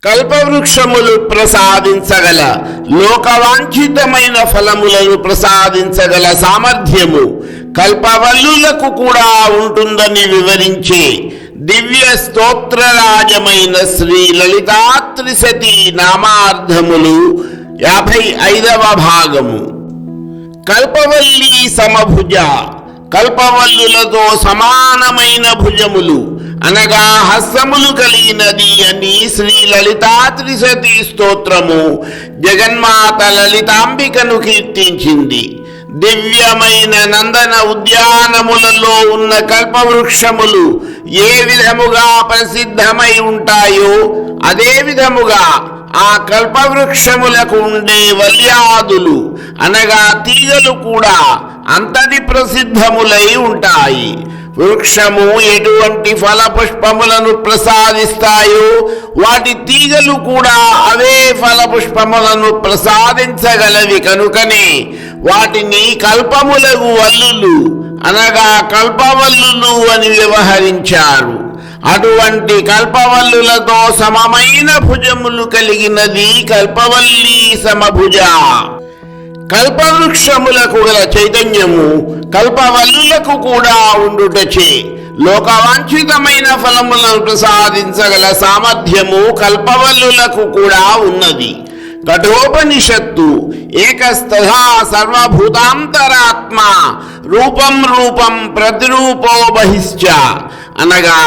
కల్పవృక్షములు ప్రసాదించగల లోకవాంఛితమైన ఫలములను ప్రసాదించగల సామర్థ్యము కల్పవల్లులకు కూడా ఉంటుందని వివరించే దివ్య స్తోత్రరాజమైన శ్రీ లలితాత్రిశతి నామార్థములు 55వ భాగము. కల్పవల్లి సమభుజ, కల్పవల్లులతో సమానమైన భుజములు అనగా హస్తములు కలిగినది అని శ్రీ లలితాత్రిశతి స్తోత్రము జగన్మాత లలితాంబికను కీర్తించింది. దివ్యమైన నందన ఉద్యానములలో ఉన్న కల్పవృక్షములు ఏ విధముగా ప్రసిద్ధమై ఉంటాయో అదే విధముగా ఆ కల్పవృక్షములకు ఉండే వల్యాదులు అనగా తీగలు కూడా అంతటి ప్రసిద్ధములై ఉంటాయి. వృక్షము ఎటువంటి ఫలపుష్పములను ప్రసాదిస్తాయో వాటి తీగలు కూడా అవే ఫలపుష్పములను ప్రసాదించగలవి కనుకనే వాటిని కల్పములగు వల్లులు అనగా కల్పవల్లులు అని వ్యవహరించారు. అటువంటి కల్పవల్లులతో సమమైన భుజములు కలిగినది కల్పవల్లి సమభుజ. కల్పవృక్షములకు గల చైతన్యము కల్పవల్లులకు కూడా ఉండుటచే లోకవాంఛితమైన ఫలములను ప్రసాదించగల సామర్థ్యము కల్పవల్లులకు కూడా ఉన్నది. కఠోపనిషత్తు ఏకస్తథా సర్వభూతాంతరాత్మ రూపం రూపం ప్రతిరూపో బహిశ్చ అనగా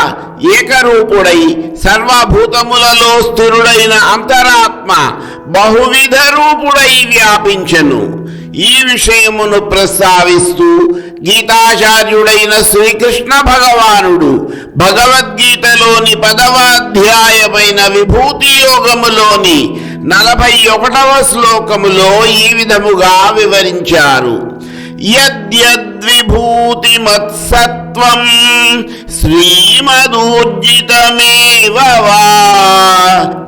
ఏకరూపుడై సర్వభూతములలో స్థిరుడైన అంతరాత్మ బహువిధ రూపుడై వ్యాపించెను. ఈ విషయమును ప్రస్తావిస్తూ గీతాచార్యుడైన శ్రీకృష్ణ భగవానుడు భగవద్గీతలోని 10వ అధ్యాయమైన విభూతి యోగములోని 41వ శ్లోకములో ఈ విధముగా వివరించారు. యద్యద్విభూతి మత్సత్వం శ్రీమదూర్జితమేవ వా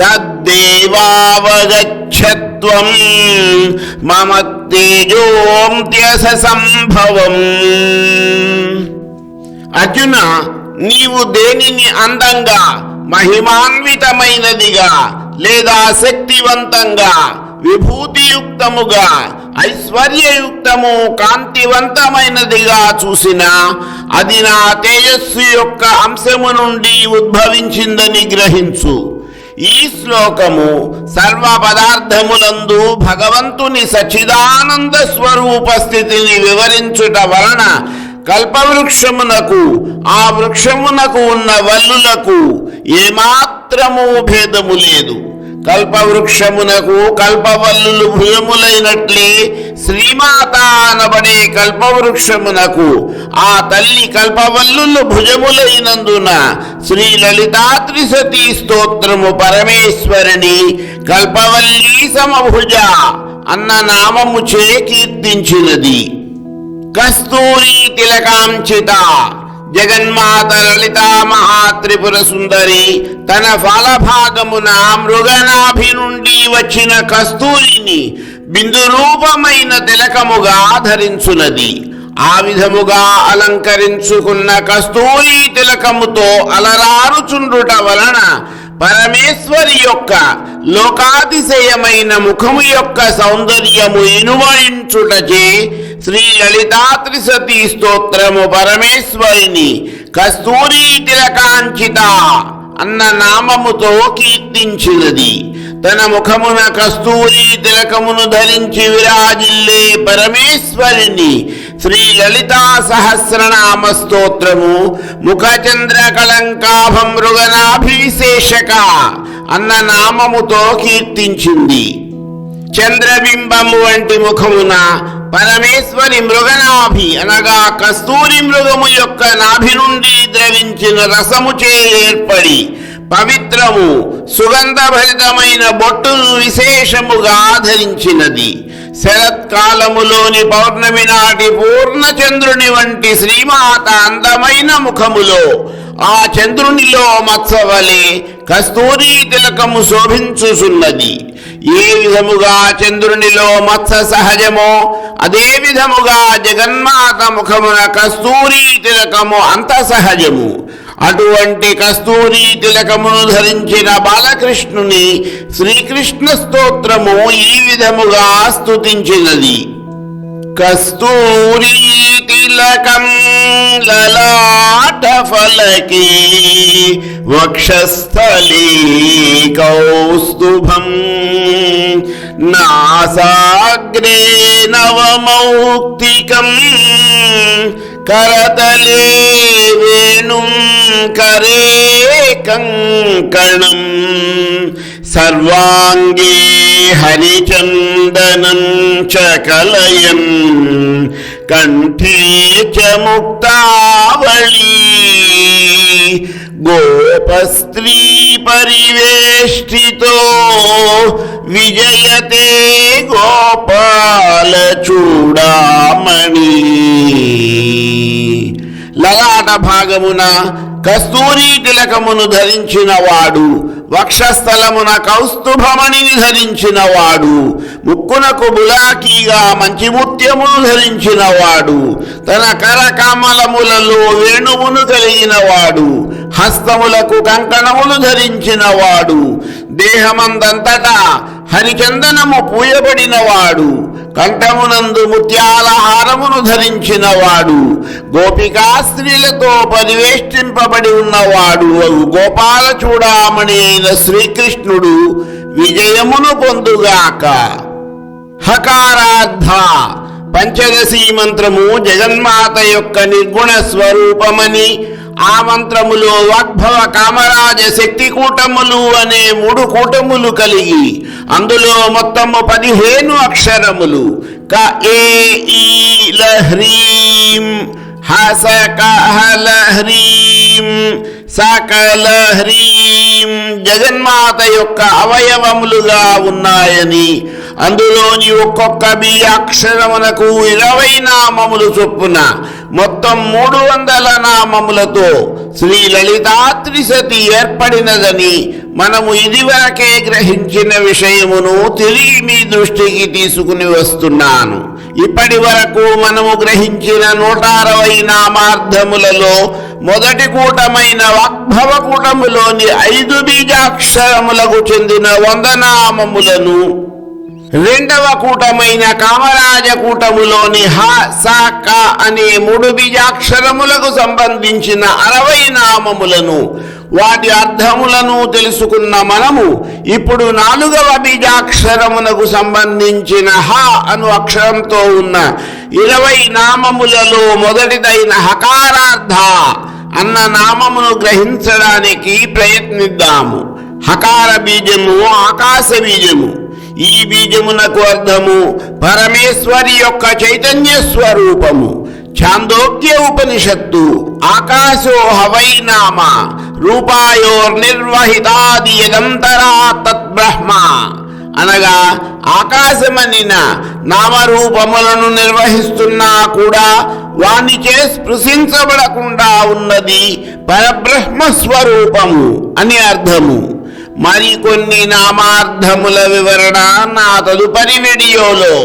తద్దేవావగచ్చత్వం మమ తేజోంత్యస సంభవం. అర్జున, నీవు దేనిని అందంగా మహిమాన్వితమైనదిగా లేదా శక్తివంతంగా విభూతియుక్తముగా ఐశ్వర్యయుక్తము కాంతివంతమైనదిగా చూసినా అది నా తేజస్సు యొక్క అంశము నుండి ఉద్భవించిందని గ్రహించు. ఈ శ్లోకము సర్వ పదార్థములందు భగవంతుని సచ్చిదానంద స్వరూప స్థితిని వివరించుట వలన కల్పవృక్షమునకు ఆ వృక్షమునకు ఉన్న వల్లులకు ఏమాత్రము భేదము లేదు. కల్పవృక్షమునకు కల్పవల్లులు భుజములైనట్లే శ్రీమాత అనబడే కల్పవృక్షమునకు ఆ తల్లి కల్పవల్లులు భుజములైనందున శ్రీ లలితాత్రిశతి స్తోత్రము పరమేశ్వరిని కల్పవల్లి సమభుజ అన్న నామముచే కీర్తించినది. కస్తూరి తిలకాంచిత జగన్మాత లలితా మహాత్రిపుర సుందరి తన ఫలభాగమున మృగనాభి నుండి వచ్చిన కస్తూరిని బిందు రూపమైన తిలకముగా ధరించున్నది. ఆ విధముగా అలంకరించుకున్న కస్తూరి తిలకముతో అలరారుచుండుట వలన పరమేశ్వరి యొక్క లోకాతిశయమైన ముఖము యొక్క సౌందర్యము ఇనువయించుటచే శ్రీ లలితాత్రిశతి స్తోత్రము పరమేశ్వరిని కస్తూరి తిలకాంచిత అన్న నామముతో కీర్తించినది. తన ముఖమున కస్తూరి తిలకమును ధరించి విరాజిల్లే పరమేశ్వరిని శ్రీ లలితా సహస్రనామ స్తోత్రము ముఖచంద్ర కళంకాభం మృగనాభిశేషక అన్న నామముతో కీర్తించింది. చంద్రబింబము వంటి ముఖమున పరమేశ్వరి మృగనాభి అనగా కస్తూరి మృగము యొక్క నాభి నుండి ద్రవించిన రసముచే ఏర్పడి పవిత్రము సుగంధభరితమైన బొట్టును విశేషముగా ధరించినది. శరత్కాలములోని పౌర్ణమి నాటి పూర్ణచంద్రుని వంటి శ్రీమాత అందమైన ముఖములో ఆ చంద్రునిలో మత్సవలే కస్తూరి తిలకము శోభించుచున్నది. ఏ విధముగా చంద్రునిలో మత్స సహజమో అదే విధముగా జగన్మాత ముఖమున కస్తూరి తిలకము అంత సహజము. అటువంటి కస్తూరి తిలకమును ధరించిన బాలకృష్ణుని శ్రీకృష్ణ స్తోత్రము ఈ విధముగా స్తుతించినది. కస్తూరి తిలకం లలాట ఫలకే వక్షస్థలే కౌస్తుభం నాసాగ్రే నవమౌక్తికం కరతలే వేణుం కరే కంకణం సర్వాంగే హరిచందనం చ కలయన్ కంఠే చ ముక్తావళీ గోపస్త్రీ పరివేష్టితో విజయతే గోపాల చూడామణి. లలాట భాగమున కస్తూరి తిలకమును ధరించిన వాడు, వక్షస్థలమున కౌస్తుభమణిని ధరించిన వాడు, ముక్కునకు బులాకీగా మంచి ముత్యమును ధరించిన వాడు, తన కరకమలములలో వేణువును కలిగిన వాడు, హస్తములకు కంకణములు ధరించిన వాడు, దేహమందంతటా హరిచందనము పూయబడిన వాడు, కంఠమునందు ముత్యాల హారమును ధరించిన వాడు, గోపికా స్త్రీలతో పరివేష్టింపబడి ఉన్నవాడు గోపాల చూడామణి అయిన శ్రీకృష్ణుడు విజయమును పొందుగాక. హకారార్థ పంచదశీ మంత్రము జగన్మాత యొక్క నిర్గుణ స్వరూపమని, ఆ మంత్రములో వాగ్భవ కామరాజ శక్తి కూటములు అనే 3 కూటములు కలిగి అందులో మొత్తము 15 అక్షరములు క ఏ ఈ లహ్రీం హసకహలహ్రీం సకలహ్రీం జగన్మాత యొక్క అవయవములుగా ఉన్నాయని, అందులోని ఒక్కొక్క బీజాక్షరమునకు 20 నామములు చొప్పున మొత్తం 300 నామములతో శ్రీ లలితా త్రిశతి ఏర్పడినదని మనము ఇదివరకే గ్రహించిన విషయమును తిరిగి మీ దృష్టికి తీసుకుని వస్తున్నాను. ఇప్పటి వరకు మనము గ్రహించిన 160 నామార్థములలో మొదటి కూటమైన వాగ్భవ కూటములోని 5 బీజాక్షరములకు చెందిన 100 నామములను, రెండవ కూటమైన కామరాజ కూటములోని హ స క అనే 3 బీజాక్షరములకు సంబంధించిన 60 నామములను, వాటి అర్థములను తెలుసుకున్న మనము ఇప్పుడు 4వ బీజాక్షరమునకు సంబంధించిన హ అను అక్షరంతో ఉన్న 20 నామములలో మొదటిదైన హకారార్థ అన్న నామమును గ్రహించడానికి ప్రయత్నిద్దాము. హకార బీజము ఆకాశ బీజము. ఈ బీజమునకు అర్థము పరమేశ్వరి యొక్క చైతన్య స్వరూపము. ఛాందోగ్య ఉపనిషత్తు ఆకాశో హవై నామ రూపాయోర్నిర్వహితాది యదంతరా తద్బ్రహ్మ అనగా ఆకాశమనిన నామరూపములను నిర్వహిస్తున్నా కూడా వానిచే స్పృశించబడకుండా ఉన్నది పరబ్రహ్మ స్వరూపము అని అర్థము. మరికొన్ని నామార్థముల వివరణ నా తదుపరి వీడియోలో